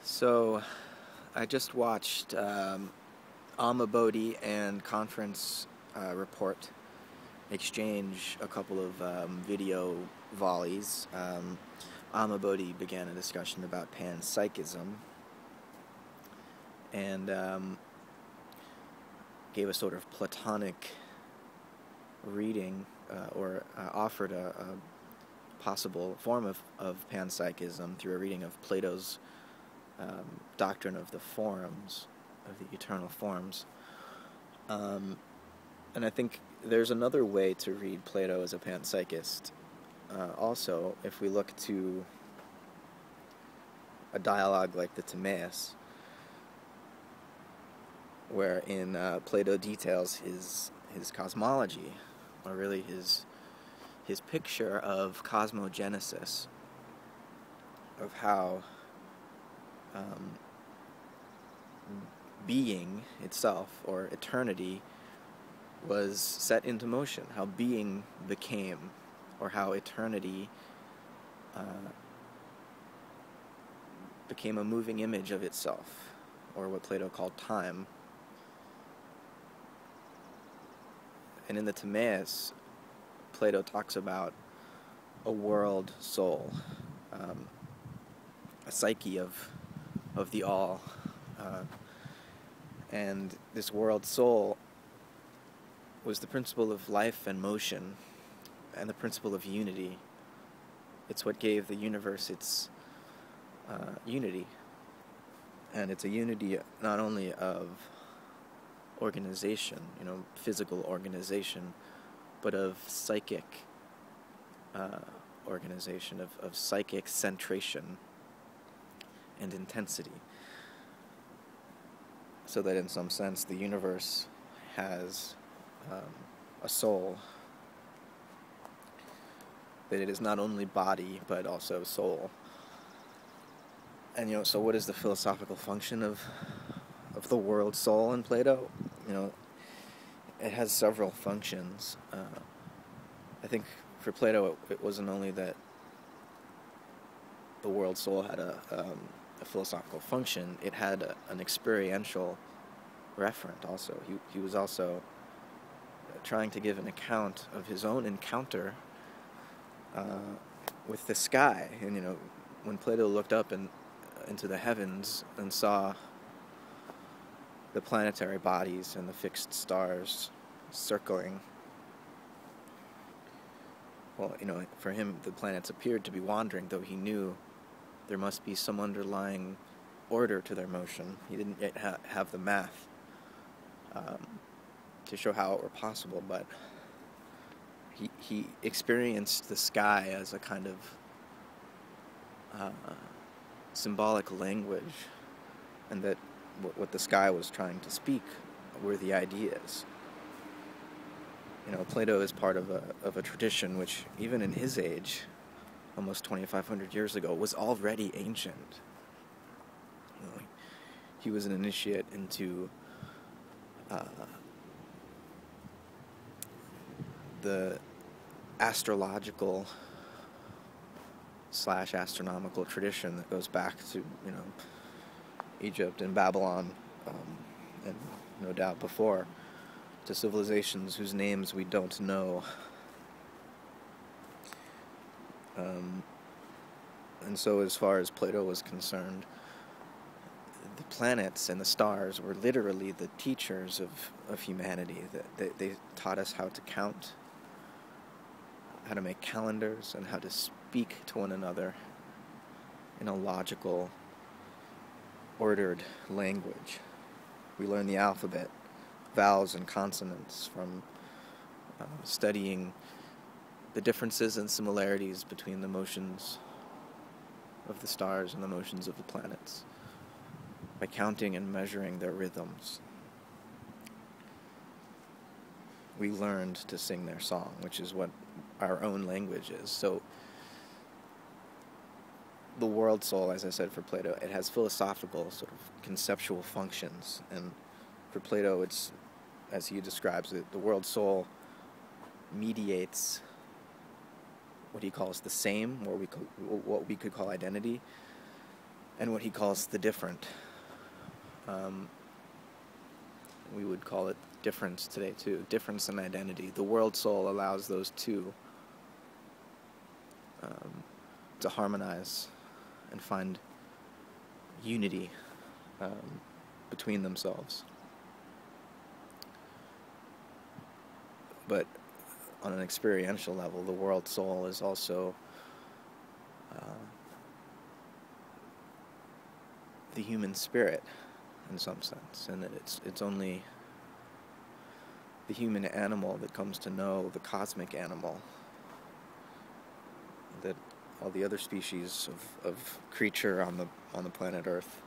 So, I just watched amabodei and conference report exchange a couple of video volleys. Amabodei began a discussion about panpsychism and gave a sort of Platonic reading or offered a possible form of panpsychism through a reading of Plato's doctrine of the forms, of the eternal forms. And I think there's another way to read Plato as a panpsychist. Also, if we look to a dialogue like the Timaeus, wherein Plato details his cosmology, or really his picture of cosmogenesis, of how being itself, or eternity, was set into motion, how being became, or how eternity became a moving image of itself, or what Plato called time. And in the Timaeus, Plato talks about a world soul, a psyche of the all, and this world soul was the principle of life and motion, and the principle of unity. It's what gave the universe its unity, and it's a unity not only of organization, physical organization, but of psychic organization, of psychic centration and intensity. So that in some sense the universe has a soul, that it is not only body but also soul. And so what is the philosophical function of the world soul in Plato? It has several functions. I think for Plato it wasn't only that the world soul had a philosophical function, it had an experiential referent also. He was also trying to give an account of his own encounter with the sky. And when Plato looked up into the heavens and saw the planetary bodies and the fixed stars circling, well, for him the planets appeared to be wandering, though he knew there must be some underlying order to their motion. He didn't yet have the math to show how it were possible, but he experienced the sky as a kind of symbolic language, and that what the sky was trying to speak were the ideas. Plato is part of a tradition which, even in his age, almost 2,500 years ago, was already ancient. He was an initiate into the astrological / astronomical tradition that goes back to Egypt and Babylon, and no doubt before, to civilizations whose names we don't know. And so as far as Plato was concerned, the planets and the stars were literally the teachers of humanity. They taught us how to count, how to make calendars, and how to speak to one another in a logical, ordered language. We learn the alphabet, vowels and consonants, from studying the differences and similarities between the motions of the stars and the motions of the planets, by counting and measuring their rhythms. We learned to sing their song, which is what our own language is. So the world soul, as I said, for Plato, it has philosophical, sort of conceptual functions. And for Plato, it's, as he describes it, the world soul mediates what he calls the same, or what we could call identity, and what he calls the different. We would call it difference today too, difference in identity. The world soul allows those two to harmonize and find unity between themselves. But on an experiential level, the world soul is also the human spirit in some sense, and that it's only the human animal that comes to know the cosmic animal, that all the other species of creature on the planet Earth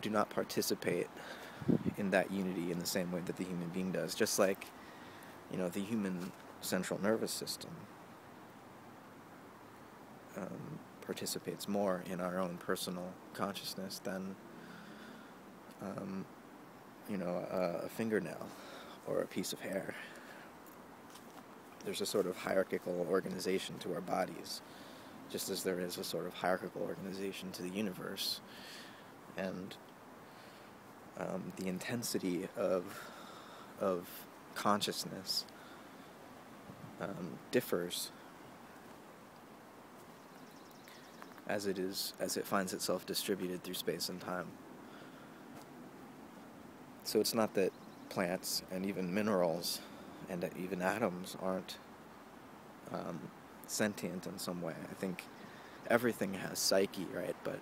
do not participate in that unity in the same way that the human being does. Just like, the human central nervous system participates more in our own personal consciousness than a fingernail or a piece of hair. There's a sort of hierarchical organization to our bodies, just as there is a sort of hierarchical organization to the universe. And the intensity of consciousness differs as it finds itself distributed through space and time. So it's not that plants and even minerals and even atoms aren't sentient in some way. I think everything has psyche, right? But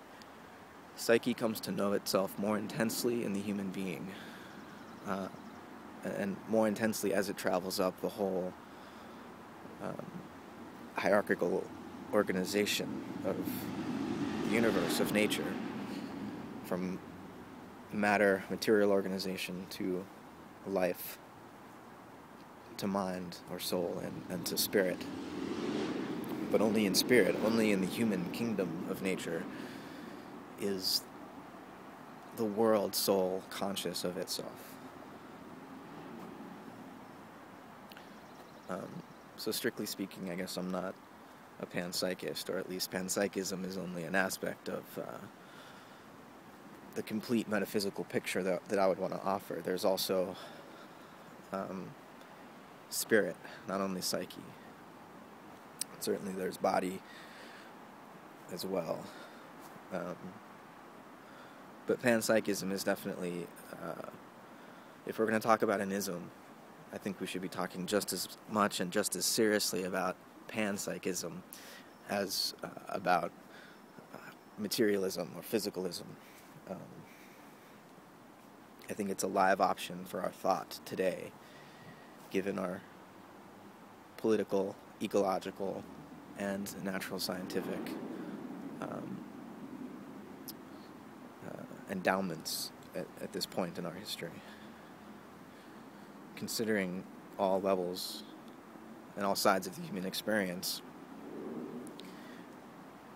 psyche comes to know itself more intensely in the human being, and more intensely as it travels up the whole hierarchical organization of the universe, of nature, from matter, material organization, to life, to mind or soul, and to spirit. But only in spirit, only in the human kingdom of nature, is the world soul conscious of itself. So strictly speaking, I guess I'm not a panpsychist, or at least panpsychism is only an aspect of the complete metaphysical picture that I would want to offer. There's also spirit, not only psyche. Certainly there's body as well. But panpsychism is definitely, if we're going to talk about an ism, I think we should be talking just as much and just as seriously about panpsychism as about materialism or physicalism. I think it's a live option for our thought today, given our political, ecological, and natural scientific endowments at this point in our history. Considering all levels and all sides of the human experience,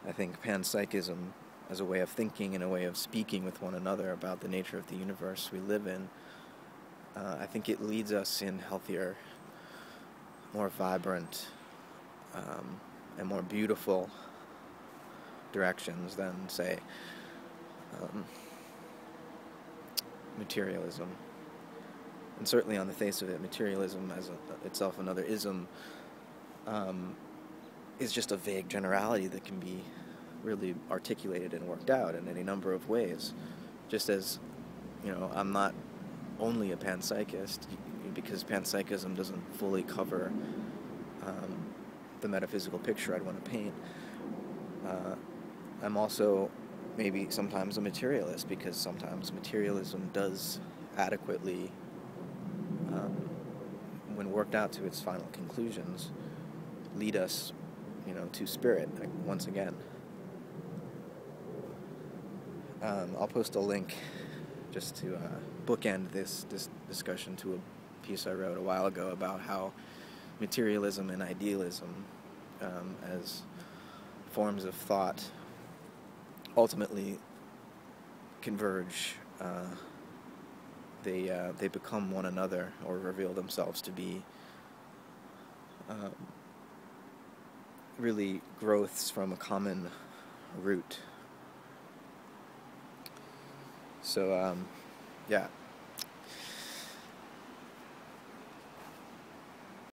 I think panpsychism, as a way of thinking and a way of speaking with one another about the nature of the universe we live in, I think it leads us in healthier, more vibrant, and more beautiful directions than, say, materialism. And certainly on the face of it, materialism as itself another ism is just a vague generality that can be really articulated and worked out in any number of ways. Just as, I'm not only a panpsychist, because panpsychism doesn't fully cover the metaphysical picture I'd want to paint. I'm also maybe sometimes a materialist, because sometimes materialism does adequately, when worked out to its final conclusions, lead us, to spirit, once again. I'll post a link just to bookend this discussion to a piece I wrote a while ago about how materialism and idealism, as forms of thought, ultimately converge. They become one another, or reveal themselves to be really growths from a common root. So, yeah.